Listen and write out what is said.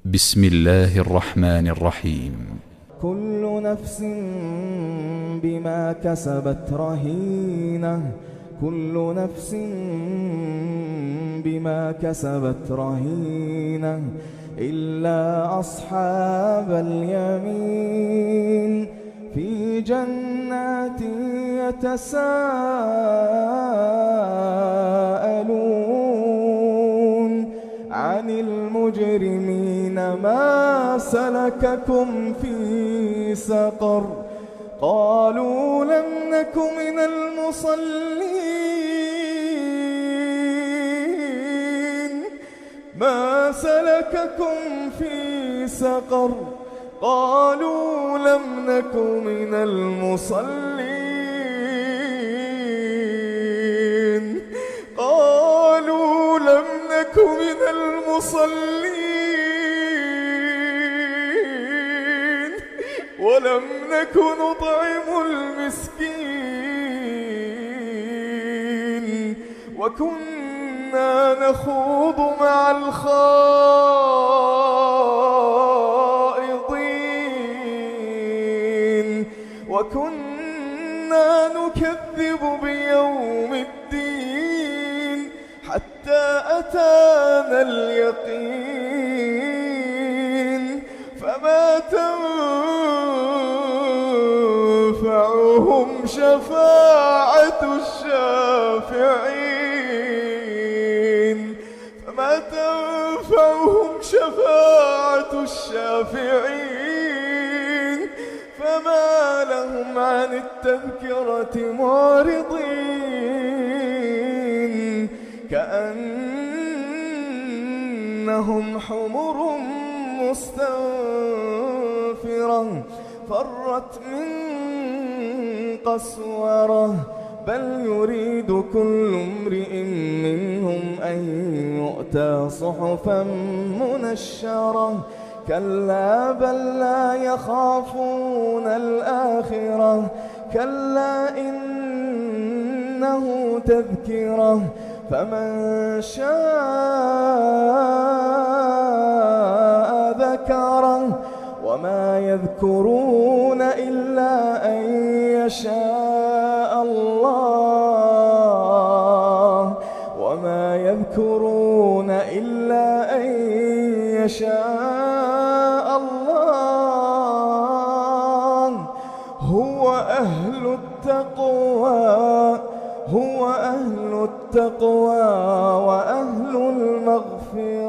بسم الله الرحمن الرحيم. كل نفس بما كسبت رهينة، كل نفس بما كسبت رهينة إلا أصحاب اليمين في جنات يتساءلون عن المجرمين ما سلككم في سقر قالوا لم نك من المصلين ما سلككم في سقر قالوا لم نك من المصلين قالوا لم نك من المصلين ولم نك نطعم المسكين وكنا نخوض مع الخائضين وكنا نكذب بيوم الدين حتى أتانا اليقين فما تنفعهم شفاعة الشافعين فما تنفعهم شفاعة الشافعين فما لهم عن التذكرة معرضين كأنهم حمر مستنفرة فرت من قسورة بل يريد كل امرئ منهم أن يؤتى صحفا منشرة كلا بل لا يخافون الآخرة كلا إنه تذكرة فمن شاء ذكره وما يذكرون إلا أن يشاء الله وما يذكرون إلا أن يشاء الله هو أهل التقوى وأهل المغفرة